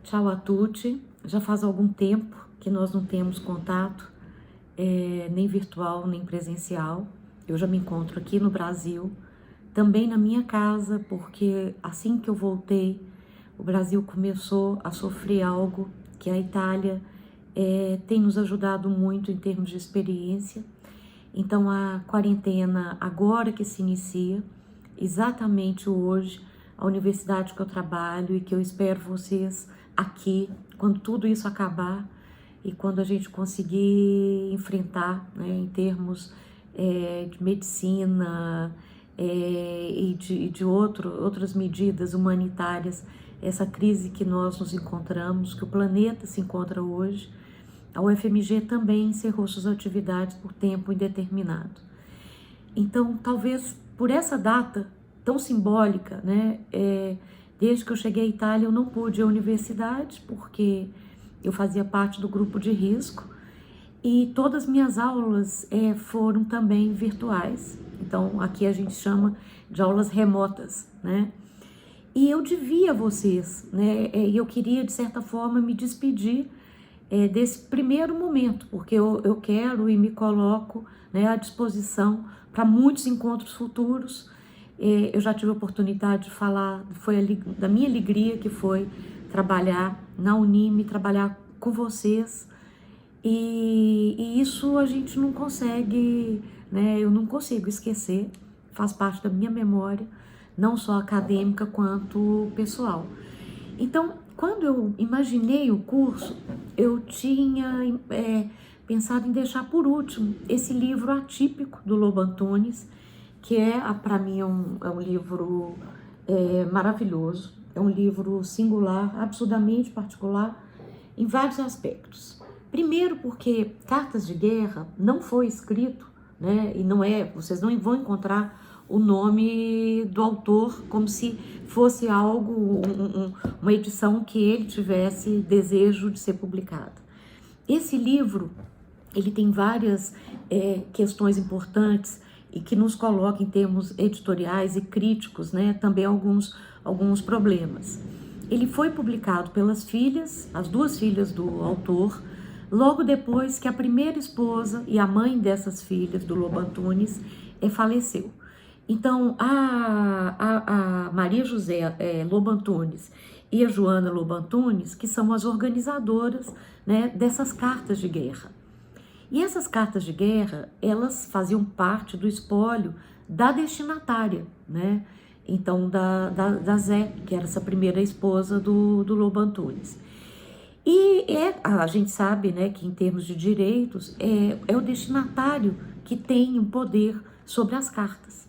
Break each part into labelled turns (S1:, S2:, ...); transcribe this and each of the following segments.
S1: Ciao a tutti, já faz algum tempo que nós não temos contato, nem virtual, nem presencial. Eu já me encontro aqui no Brasil, também na minha casa, porque assim que eu voltei, o Brasil começou a sofrer algo que a Itália tem nos ajudado muito em termos de experiência. Então a quarentena agora que se inicia, exatamente hoje, a universidade que eu trabalho e que eu espero vocês aqui, quando tudo isso acabar e quando a gente conseguir enfrentar, né, em termos de medicina e de outras medidas humanitárias, essa crise que nós nos encontramos, que o planeta se encontra hoje. A UFMG também encerrou suas atividades por tempo indeterminado. Então, talvez por essa data tão simbólica, né, desde que eu cheguei à Itália eu não pude ir à universidade, porque eu fazia parte do grupo de risco, e todas as minhas aulas foram também virtuais. Então, aqui a gente chama de aulas remotas, né? E eu devia a vocês, né? E eu queria, de certa forma, me despedir desse primeiro momento, porque eu quero e me coloco, né, à disposição para muitos encontros futuros. Eu já tive a oportunidade de falar, da minha alegria que foi trabalhar na Unime, trabalhar com vocês, e isso a gente não consegue, né, eu não consigo esquecer, faz parte da minha memória, não só acadêmica quanto pessoal. Então, quando eu imaginei o curso, eu tinha pensado em deixar por último esse livro atípico do Lobo Antunes, que para mim, é um livro maravilhoso, é um livro singular, absurdamente particular, em vários aspectos. Primeiro porque Cartas de Guerra não foi escrito, né, e vocês não vão encontrar o nome do autor como se fosse algo, uma edição que ele tivesse desejo de ser publicada. Esse livro, ele tem várias questões importantes e que nos coloca em termos editoriais e críticos, né, também alguns problemas. Ele foi publicado pelas filhas, as duas filhas do autor, logo depois que a primeira esposa e a mãe dessas filhas, do Lobo Antunes, faleceu. Então, a Maria José Lobo Antunes e a Joana Lobo Antunes, que são as organizadoras, né, dessas cartas de guerra. E essas cartas de guerra, elas faziam parte do espólio da destinatária, né? Então, da Zé, que era essa primeira esposa do Lobo Antunes. E a gente sabe, né, que em termos de direitos, é o destinatário que tem um poder sobre as cartas.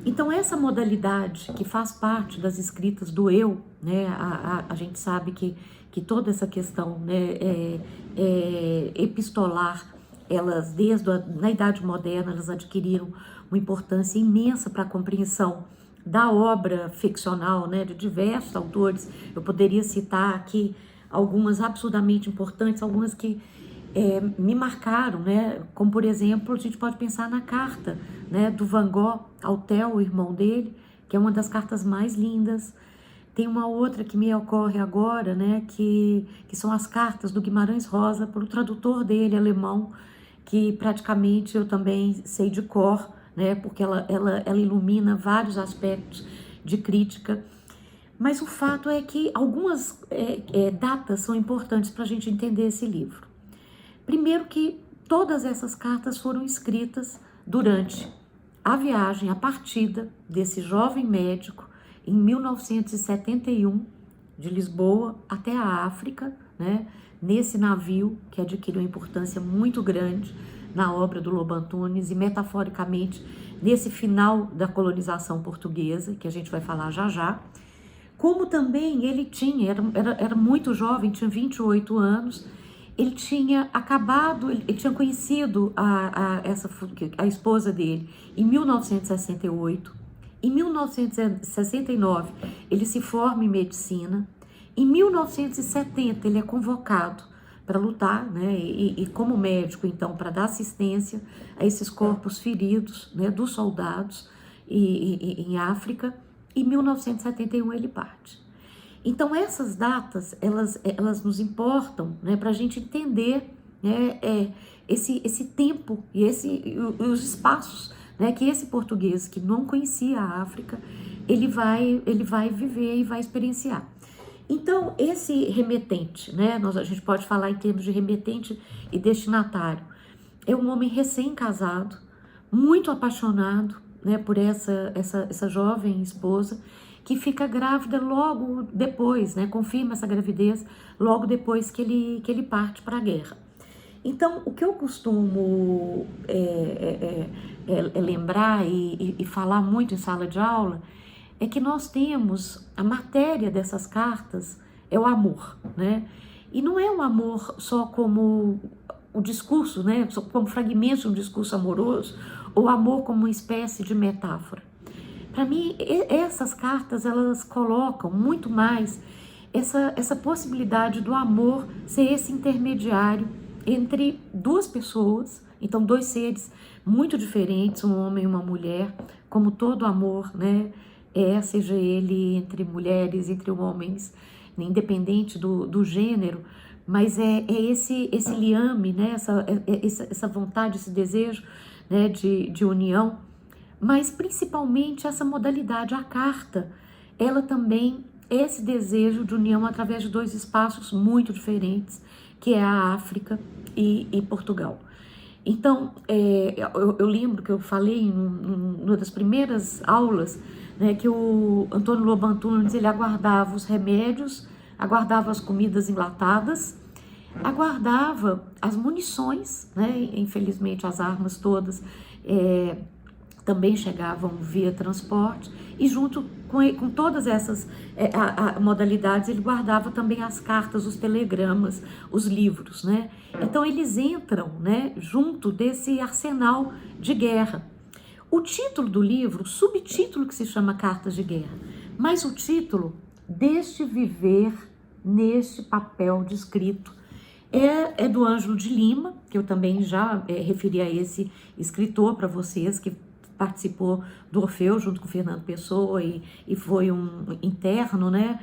S1: Então, essa modalidade que faz parte das escritas do eu, né, a gente sabe que toda essa questão, né, epistolar, elas, na Idade Moderna, elas adquiriram uma importância imensa para a compreensão da obra ficcional, né, de diversos autores. Eu poderia citar aqui algumas absurdamente importantes, algumas que me marcaram, né? Como, por exemplo, a gente pode pensar na carta, né, do Van Gogh ao Theo, o irmão dele, que é uma das cartas mais lindas. Tem uma outra que me ocorre agora, né, que são as cartas do Guimarães Rosa para o tradutor dele, alemão, que praticamente eu também sei de cor, né, porque ela ilumina vários aspectos de crítica. Mas o fato é que algumas datas são importantes para a gente entender esse livro. Primeiro que todas essas cartas foram escritas durante a viagem, a partida desse jovem médico em 1971, de Lisboa até a África, né, nesse navio que adquiriu uma importância muito grande na obra do Lobo Antunes e metaforicamente nesse final da colonização portuguesa, que a gente vai falar já já. Como também ele era muito jovem, tinha 28 anos, ele tinha conhecido a esposa dele em 1968. Em 1969, ele se forma em medicina. Em 1970, ele é convocado para lutar, né, e como médico, então, para dar assistência a esses corpos feridos, né, dos soldados em África. Em 1971 ele parte. Então essas datas, elas nos importam, né, para a gente entender, né, esse tempo e os espaços, né, que esse português que não conhecia a África, ele vai viver e vai experienciar. Então, esse remetente, né, a gente pode falar em termos de remetente e destinatário, é um homem recém-casado, muito apaixonado, né, por essa jovem esposa, que fica grávida logo depois, né, confirma essa gravidez logo depois que ele parte para a guerra. Então, o que eu costumo lembrar e falar muito em sala de aula é que nós temos a matéria dessas cartas é o amor, né? E não é um amor só como o discurso, né? Como fragmentos de um discurso amoroso, ou amor como uma espécie de metáfora. Para mim, essas cartas, elas colocam muito mais essa possibilidade do amor ser esse intermediário entre duas pessoas, então dois seres muito diferentes, um homem e uma mulher, como todo amor, né? Seja ele entre mulheres, entre homens, independente do gênero, mas é esse liame, né? Essa vontade, esse desejo, né? de união, mas principalmente essa modalidade, a carta, ela também é esse desejo de união através de dois espaços muito diferentes, que é a África e Portugal. Então, eu lembro que eu falei em uma das primeiras aulas, né, que o Antônio Lobo Antunes, ele aguardava os remédios, aguardava as comidas enlatadas, aguardava as munições, né, infelizmente as armas todas também chegavam via transporte, e junto com todas essas modalidades, ele guardava também as cartas, os telegramas, os livros, né? Então eles entram, né, junto desse arsenal de guerra. O título do livro, o subtítulo que se chama Cartas de Guerra, mas o título, Deste Viver neste Papel Descrito, é do Ângelo de Lima, que eu também já referi a esse escritor para vocês, que participou do Orfeu junto com Fernando Pessoa e foi um interno, né?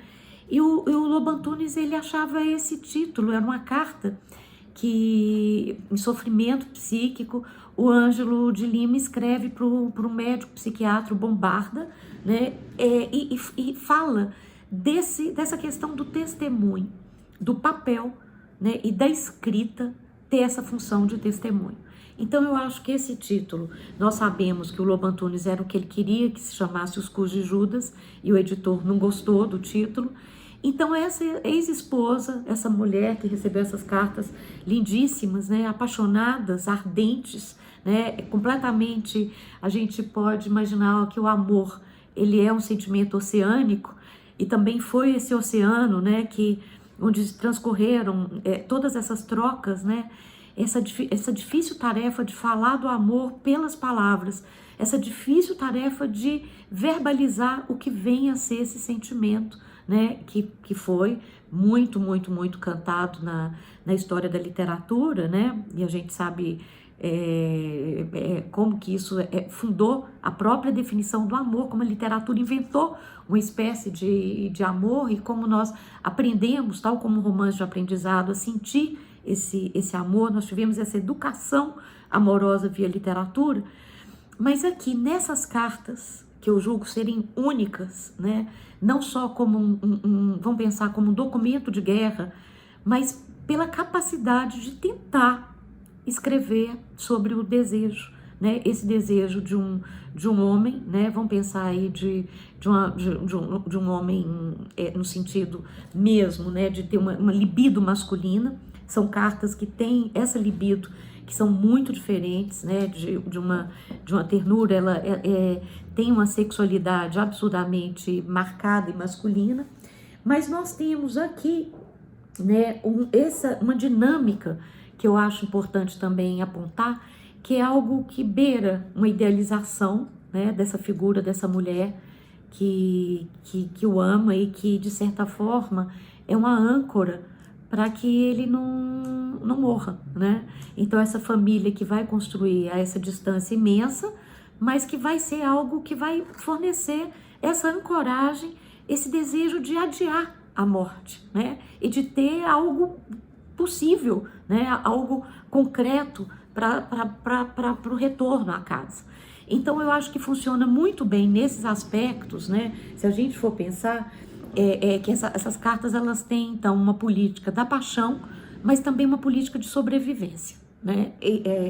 S1: E o Lobo Antunes, ele achava esse título, era uma carta que, em sofrimento psíquico, o Ângelo de Lima escreve para o médico psiquiatra Bombarda, né? E fala dessa questão do testemunho, do papel, né? E da escrita ter essa função de testemunho. Então eu acho que esse título, nós sabemos que o Lobo Antunes era o que ele queria que se chamasse Os Cus de Judas, e o editor não gostou do título. Então essa ex-esposa, essa mulher que recebeu essas cartas lindíssimas, né, apaixonadas, ardentes, né, completamente, a gente pode imaginar que o amor, ele é um sentimento oceânico, e também foi esse oceano, né, onde transcorreram todas essas trocas, né, essa difícil tarefa de falar do amor pelas palavras, essa difícil tarefa de verbalizar o que vem a ser esse sentimento, né, que foi muito, muito, muito cantado na história da literatura, né, e a gente sabe como que isso fundou a própria definição do amor, como a literatura inventou uma espécie de amor, e como nós aprendemos, tal como o romance de aprendizado, a sentir esse amor. Nós tivemos essa educação amorosa via literatura, mas aqui nessas cartas, que eu julgo serem únicas, né, não só como vamos pensar como um documento de guerra, mas pela capacidade de tentar escrever sobre o desejo, né, esse desejo de um homem, né, vamos pensar aí de um homem no sentido mesmo, né, de ter uma libido masculina. São cartas que têm essa libido, que são muito diferentes, né, de uma ternura, ela tem uma sexualidade absurdamente marcada e masculina, mas nós temos aqui, né, uma dinâmica que eu acho importante também apontar, que é algo que beira uma idealização, né, dessa figura, dessa mulher que o ama e que, de certa forma, é uma âncora para que ele não morra, né? Então essa família que vai construir a essa distância imensa, mas que vai ser algo que vai fornecer essa ancoragem, esse desejo de adiar a morte, né? E de ter algo possível, né? Algo concreto para o retorno à casa. Então eu acho que funciona muito bem nesses aspectos, né? Se a gente for pensar, que essas cartas elas têm então uma política da paixão, mas também uma política de sobrevivência, né?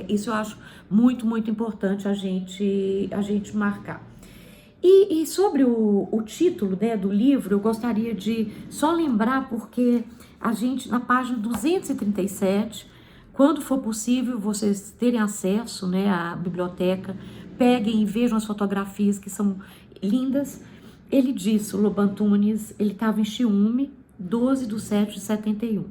S1: Isso eu acho muito, muito importante a gente marcar. E sobre o título, né, do livro, eu gostaria de só lembrar, porque a gente, na página 237, quando for possível vocês terem acesso, né, à biblioteca, peguem e vejam as fotografias que são lindas. Ele disse, o Lobo Antunes, ele estava em Chiume, 12/7/71.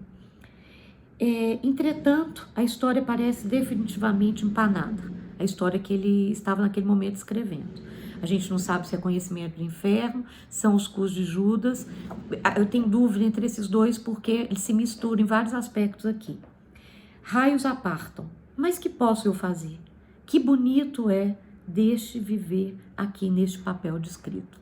S1: Entretanto, a história parece definitivamente empanada, a história que ele estava naquele momento escrevendo. A gente não sabe se é Conhecimento do Inferno, são os Cus de Judas. Eu tenho dúvida entre esses dois porque eles se misturam em vários aspectos aqui. Raios apartam, mas que posso eu fazer? Que bonito é, deixe viver aqui neste papel descrito.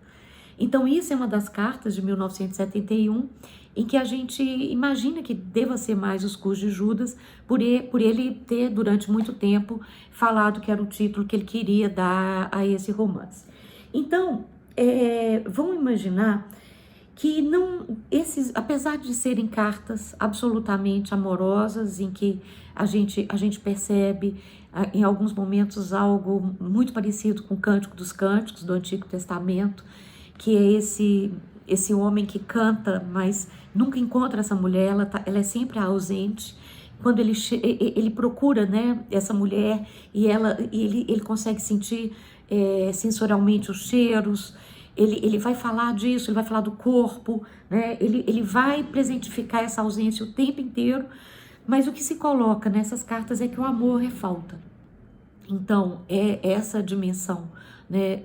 S1: Então isso é uma das cartas de 1971, em que a gente imagina que deva ser mais os Cus de Judas, por ele ter durante muito tempo falado que era o título que ele queria dar a esse romance. Então, vamos imaginar que apesar de serem cartas absolutamente amorosas, em que a gente percebe em alguns momentos algo muito parecido com o Cântico dos Cânticos do Antigo Testamento, que é esse homem que canta, mas nunca encontra essa mulher, ela é sempre ausente. Quando ele procura, né, essa mulher, e ele consegue sentir sensorialmente os cheiros, ele vai falar disso, ele vai falar do corpo, né, ele vai presentificar essa ausência o tempo inteiro, mas o que se coloca nessas cartas é que o amor é falta. Então, essa dimensão, né,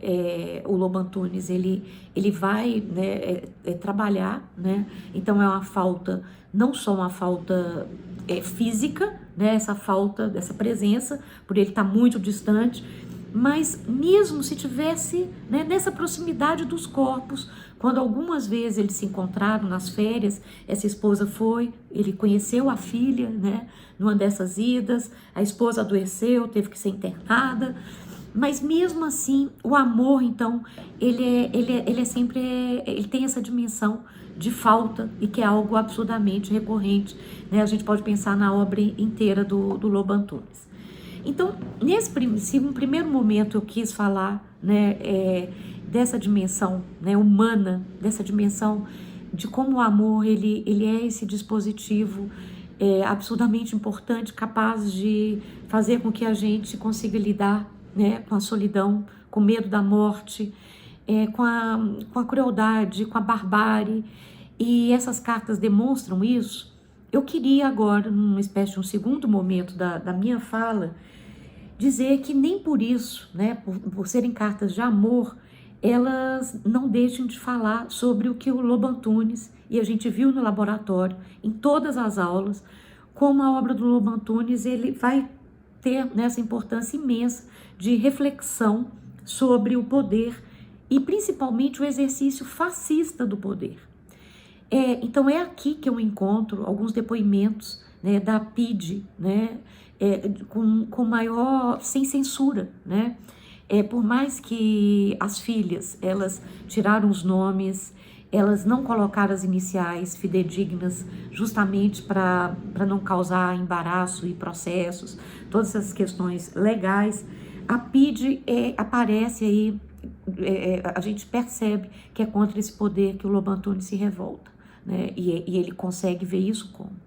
S1: o Lobo Antunes, ele vai, né, trabalhar, né, então é uma falta, não só uma falta física, né, essa falta dessa presença, por ele estar muito distante, mas mesmo se tivesse, né, nessa proximidade dos corpos, quando algumas vezes eles se encontraram nas férias, essa esposa foi, ele conheceu a filha, né, numa dessas idas, a esposa adoeceu, teve que ser internada, mas mesmo assim, o amor, então, ele sempre, ele tem essa dimensão de falta, e que é algo absurdamente recorrente, né, a gente pode pensar na obra inteira do Lobo Antunes. Então, se no primeiro momento eu quis falar, né, dessa dimensão, né, humana, dessa dimensão de como o amor ele é esse dispositivo absurdamente importante, capaz de fazer com que a gente consiga lidar, né, com a solidão, com o medo da morte, com a crueldade, com a barbárie, e essas cartas demonstram isso. Eu queria agora, numa espécie de um segundo momento da minha fala, dizer que nem por isso, né, por serem cartas de amor, elas não deixam de falar sobre o que o Lobo Antunes, e a gente viu no laboratório, em todas as aulas, como a obra do Lobo Antunes, ele vai ter nessa importância imensa de reflexão sobre o poder e principalmente o exercício fascista do poder. Então é aqui que eu encontro alguns depoimentos, né, da PIDE, né, com maior, sem censura, né? Por mais que as filhas, elas tiraram os nomes, elas não colocaram as iniciais fidedignas justamente para não causar embaraço e processos, todas essas questões legais, a PIDE aparece aí, a gente percebe que é contra esse poder que o Lobo Antunes se revolta, né? E ele consegue ver isso como?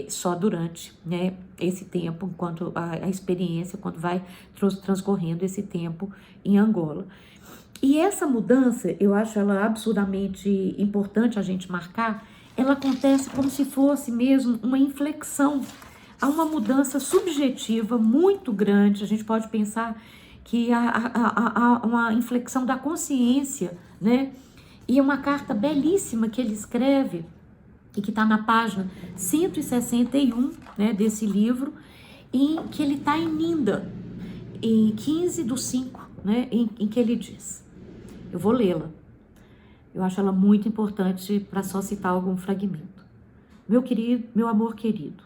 S1: Só durante, né, esse tempo, enquanto a experiência, quando vai transcorrendo esse tempo em Angola. E essa mudança, eu acho ela absurdamente importante a gente marcar, ela acontece como se fosse mesmo uma inflexão, há uma mudança subjetiva muito grande, a gente pode pensar que há uma inflexão da consciência, né, e é uma carta belíssima que ele escreve, e que está na página 161, né, desse livro, em que ele está em Ninda, em 15/5, né, em que ele diz, eu vou lê-la, Eu acho ela muito importante para só citar algum fragmento. Meu querido, meu amor querido,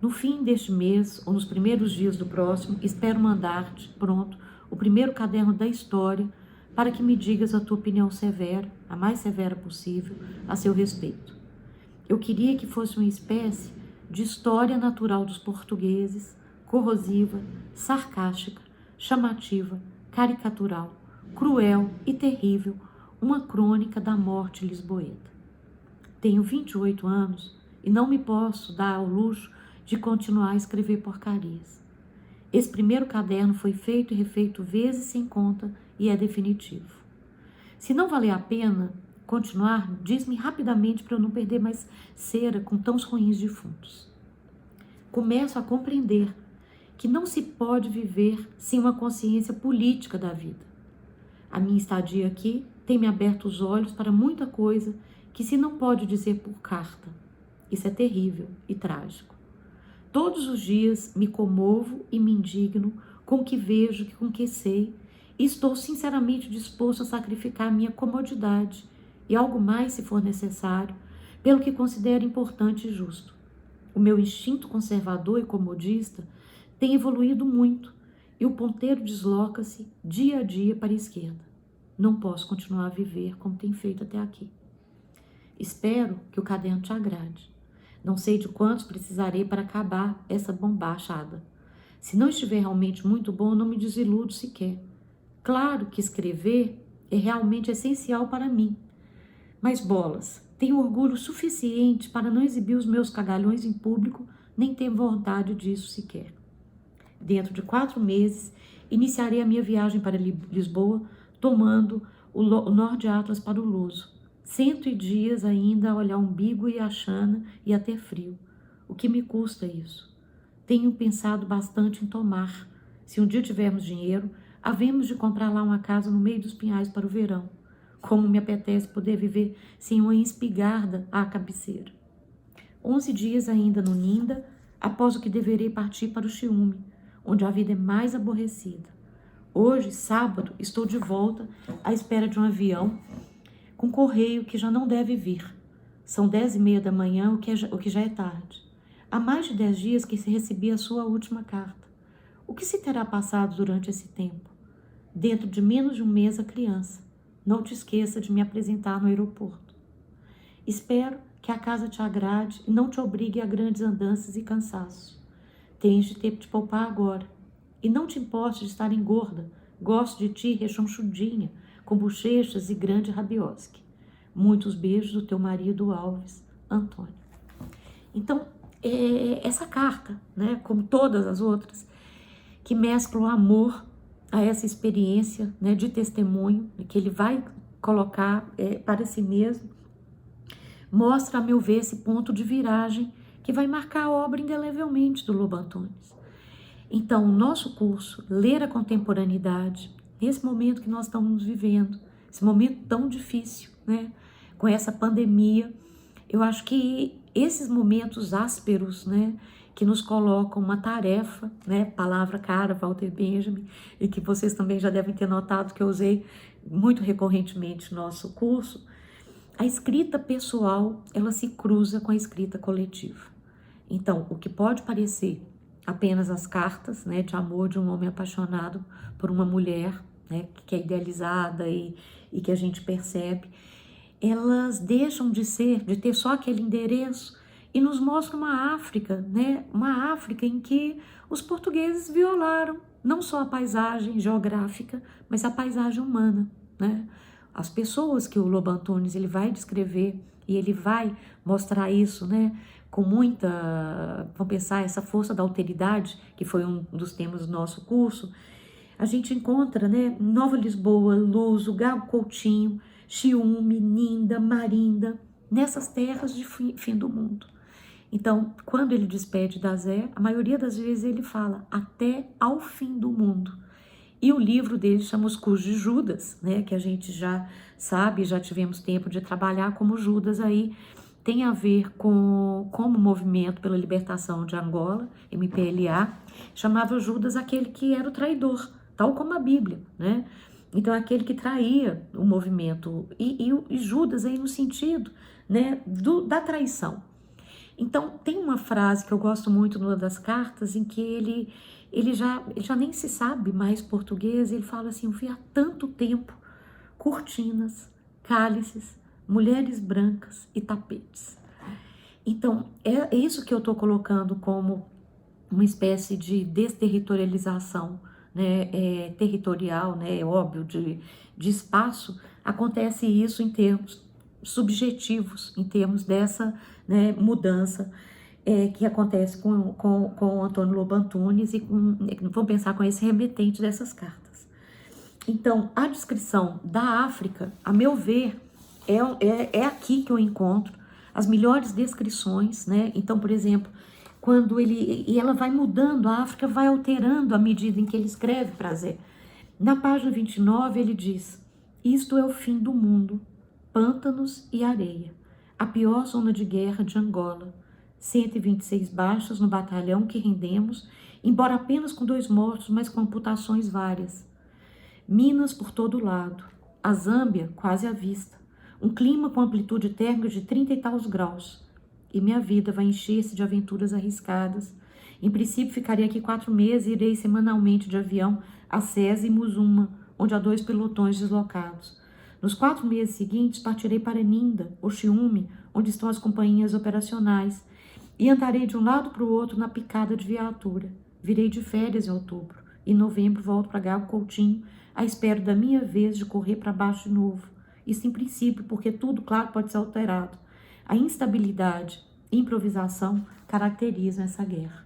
S1: no fim deste mês ou nos primeiros dias do próximo, espero mandar-te, pronto, o primeiro caderno da história para que me digas a tua opinião severa, a mais severa possível, a seu respeito. Eu queria que fosse uma espécie de história natural dos portugueses, corrosiva, sarcástica, chamativa, caricatural, cruel e terrível, uma crônica da morte lisboeta. Tenho 28 anos e não me posso dar ao luxo de continuar a escrever porcarias. Esse primeiro caderno foi feito e refeito vezes sem conta e é definitivo. Se não valer a pena continuar, diz-me rapidamente para eu não perder mais cera com tãos ruins defuntos. Começo a compreender que não se pode viver sem uma consciência política da vida. A minha estadia aqui tem me aberto os olhos para muita coisa que se não pode dizer por carta. Isso é terrível e trágico. Todos os dias me comovo e me indigno com o que vejo, com o que sei, e estou sinceramente disposto a sacrificar a minha comodidade e algo mais se for necessário, pelo que considero importante e justo. O meu instinto conservador e comodista tem evoluído muito e o ponteiro desloca-se dia a dia para a esquerda. Não posso continuar a viver como tenho feito até aqui. Espero que o caderno te agrade. Não sei de quantos precisarei para acabar essa bombachada. Se não estiver realmente muito bom, não me desiludo sequer. Claro que escrever é realmente essencial para mim. Mas bolas, tenho orgulho suficiente para não exibir os meus cagalhões em público, nem ter vontade disso sequer. Dentro de 4 meses, iniciarei a minha viagem para Lisboa, tomando o Norte Atlas para o Luso. 100 dias ainda a olhar o umbigo e a chana e a ter frio. O que me custa isso? Tenho pensado bastante em tomar. Se um dia tivermos dinheiro, havemos de comprar lá uma casa no meio dos pinhais para o verão. Como me apetece poder viver sem uma espingarda à cabeceira. 11 dias ainda no Ninda, após o que deverei partir para o Ciúme, onde a vida é mais aborrecida. Hoje, sábado, estou de volta à espera de um avião com correio que já não deve vir. São 10h30 da manhã, o que já é tarde. Há mais de 10 dias que se recebi a sua última carta. O que se terá passado durante esse tempo? Dentro de menos de um mês, a criança. Não te esqueça de me apresentar no aeroporto. Espero que a casa te agrade e não te obrigue a grandes andanças e cansaço. Tens de ter de poupar agora. E não te importe de estar engorda. Gosto de ti rechonchudinha, com bochechas e grande rabiosque. Muitos beijos do teu marido Alves, Antônio. Então, essa carta, né, como todas as outras, que mesclam o amor a essa experiência, né, de testemunho, que ele vai colocar para si mesmo, mostra, a meu ver, esse ponto de viragem que vai marcar a obra indelevelmente do Lobo Antunes. Então, o nosso curso, Ler a Contemporaneidade, nesse momento que nós estamos vivendo, esse momento tão difícil, né, com essa pandemia, eu acho que esses momentos ásperos, né, que nos colocam uma tarefa, né, palavra cara, Walter Benjamin, e que vocês também já devem ter notado que eu usei muito recorrentemente no nosso curso, a escrita pessoal, ela se cruza com a escrita coletiva. Então, o que pode parecer apenas as cartas, né, de amor de um homem apaixonado por uma mulher, né, que é idealizada e que a gente percebe, elas deixam de ter só aquele endereço e nos mostram uma África, né, uma África em que os portugueses violaram não só a paisagem geográfica, mas a paisagem humana, né? As pessoas que o Lobo Antunes ele vai descrever e ele vai mostrar isso, né, com muita, vamos pensar, essa força da alteridade, que foi um dos temas do nosso curso. A gente encontra, né, Nova Lisboa, Luso, Gago Coutinho, Ciúme, Ninda, Marinda, nessas terras de fim do mundo. Então, quando ele despede da Zé, a maioria das vezes ele fala até ao fim do mundo. E o livro dele chama Os Cus de Judas, né, que a gente já sabe, já tivemos tempo de trabalhar como Judas aí, tem a ver com como o movimento pela libertação de Angola, MPLA, chamava Judas aquele que era o traidor, tal como a Bíblia, né? Então, aquele que traía o movimento, e Judas aí no sentido, né, da traição. Então, tem uma frase que eu gosto muito numa das cartas, em que ele já nem se sabe mais português, ele fala assim: eu vi há tanto tempo cortinas, cálices, mulheres brancas e tapetes. Então, é isso que eu estou colocando como uma espécie de desterritorialização, né, territorial, né, é óbvio, de espaço. Acontece isso em termos subjetivos, em termos dessa, né, mudança que acontece com o Antônio Lobo Antunes vamos pensar com esse remetente dessas cartas. Então, a descrição da África, a meu ver, é aqui que eu encontro as melhores descrições, né? Então, por exemplo, e ela vai mudando, a África vai alterando à medida em que ele escreve Prazer. Na página 29, ele diz: isto é o fim do mundo, pântanos e areia, a pior zona de guerra de Angola, 126 baixas no batalhão que rendemos, embora apenas com 2 mortos, mas com amputações várias. Minas por todo lado, a Zâmbia quase à vista, um clima com amplitude térmica de 30 e tal graus. E minha vida vai encher-se de aventuras arriscadas. Em princípio, ficarei aqui 4 meses e irei semanalmente de avião a César e Muzuma, onde há 2 pelotões deslocados. Nos 4 meses seguintes, partirei para Ninda, Oxiume, onde estão as companhias operacionais, e andarei de um lado para o outro na picada de viatura. Virei de férias em outubro. Em novembro, volto para Gabo Coutinho, à espera da minha vez de correr para baixo de novo. Isso em princípio, porque tudo, claro, pode ser alterado. A instabilidade e improvisação caracterizam essa guerra.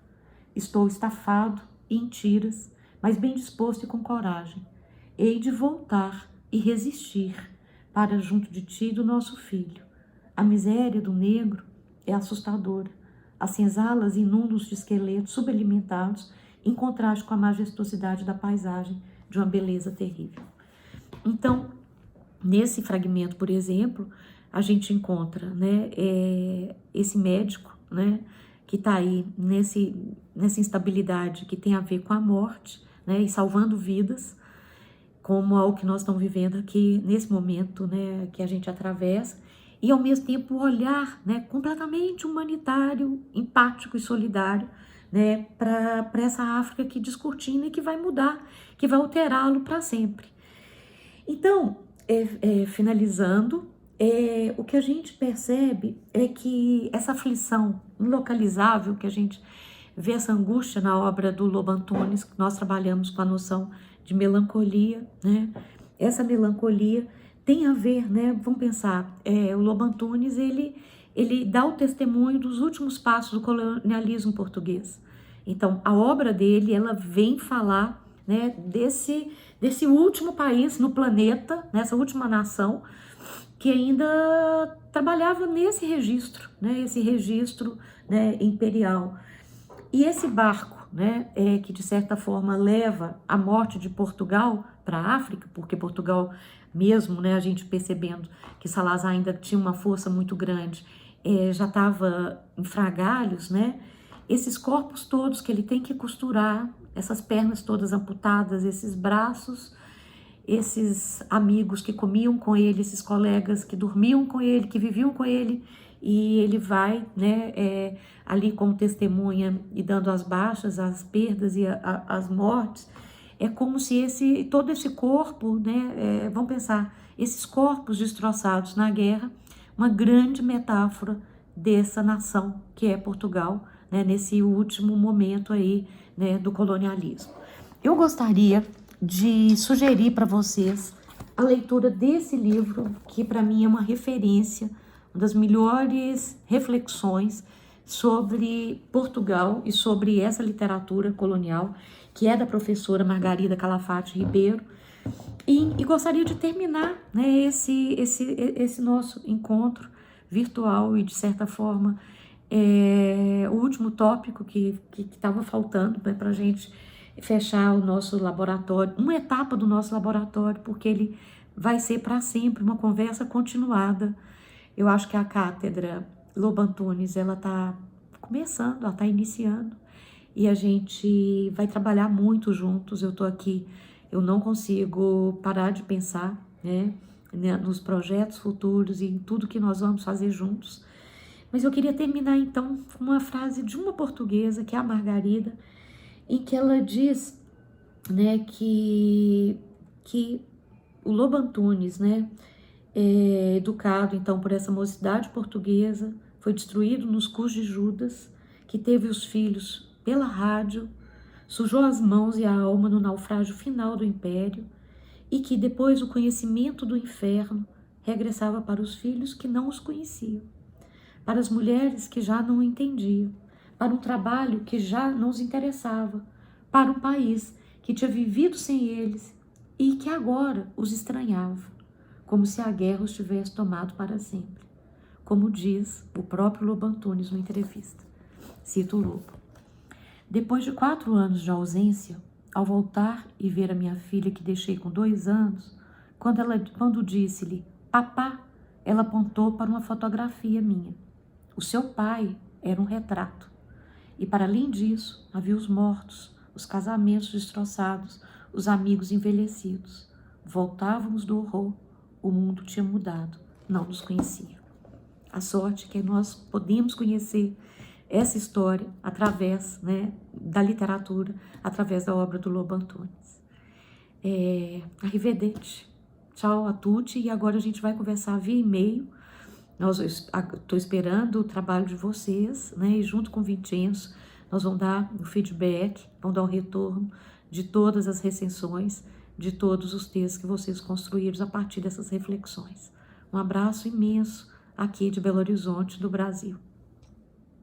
S1: Estou estafado e em tiras, mas bem disposto e com coragem. Hei de voltar e resistir para junto de ti e do nosso filho. A miséria do negro é assustadora. As senzalas inundam-se de esqueletos subalimentados em contraste com a majestosidade da paisagem de uma beleza terrível. Então, nesse fragmento, por exemplo, a gente encontra, né, esse médico, né, que está aí nessa instabilidade que tem a ver com a morte, né, e salvando vidas, como é o que nós estamos vivendo aqui nesse momento, né, que a gente atravessa, e ao mesmo tempo o olhar, né, completamente humanitário, empático e solidário, né, para essa África que descortina e que vai mudar, que vai alterá-lo para sempre. Então, finalizando, o que a gente percebe é que essa aflição inlocalizável, que a gente vê essa angústia na obra do Lobo Antunes, que nós trabalhamos com a noção de melancolia, né? Essa melancolia tem a ver, né? Vamos pensar, o Lobo Antunes, ele dá o testemunho dos últimos passos do colonialismo português. Então, a obra dele, ela vem falar, né, desse último país no planeta, nessa última nação, que ainda trabalhava nesse registro, né, esse registro, né, imperial. E esse barco, né, que de certa forma leva a morte de Portugal para a África, porque Portugal mesmo, né, a gente percebendo que Salazar ainda tinha uma força muito grande, já estava em frangalhos, né, esses corpos todos que ele tem que costurar, essas pernas todas amputadas, esses braços, esses amigos que comiam com ele, esses colegas que dormiam com ele, que viviam com ele, e ele vai, né, ali como testemunha e dando as baixas, as perdas e as mortes. É como se todo esse corpo, né, vamos pensar, esses corpos destroçados na guerra, uma grande metáfora dessa nação que é Portugal, né, nesse último momento aí, né, do colonialismo. Eu gostaria de sugerir para vocês a leitura desse livro, que para mim é uma referência, uma das melhores reflexões sobre Portugal e sobre essa literatura colonial, que é da professora Margarida Calafate Ribeiro. E gostaria de terminar, né, esse nosso encontro virtual e, de certa forma, o último tópico que estava faltando, né, para a gente fechar o nosso laboratório, uma etapa do nosso laboratório, porque ele vai ser para sempre uma conversa continuada. Eu acho que a cátedra Lobo Antunes, ela está começando, ela está iniciando, e a gente vai trabalhar muito juntos. Eu eu não consigo parar de pensar, né, nos projetos futuros e em tudo que nós vamos fazer juntos. Mas eu queria terminar então com uma frase de uma portuguesa, que é a Margarida, em que ela diz, né, que o Lobo Antunes, né, educado então por essa mocidade portuguesa, foi destruído nos cus de Judas, que teve os filhos pela rádio, sujou as mãos e a alma no naufrágio final do império, e que depois o conhecimento do inferno regressava para os filhos que não os conheciam, para as mulheres que já não o entendiam, para um trabalho que já não os interessava, para um país que tinha vivido sem eles e que agora os estranhava, como se a guerra os tivesse tomado para sempre, como diz o próprio Lobo Antunes numa entrevista. Cito o Lobo. Depois de 4 anos de ausência, ao voltar e ver a minha filha que deixei com 2 anos, quando disse-lhe, papá, ela apontou para uma fotografia minha. O seu pai era um retrato. E para além disso, havia os mortos, os casamentos destroçados, os amigos envelhecidos. Voltávamos do horror, o mundo tinha mudado, não nos conhecia. A sorte é que nós podemos conhecer essa história através, né, da literatura, através da obra do Lobo Antunes. Arrivederci. Tchau a tutti. E agora a gente vai conversar via e-mail. Estou esperando o trabalho de vocês, né, e junto com o Vincenzo, nós vamos dar um feedback, vamos dar um retorno de todas as recensões, de todos os textos que vocês construíram a partir dessas reflexões. Um abraço imenso aqui de Belo Horizonte, do Brasil.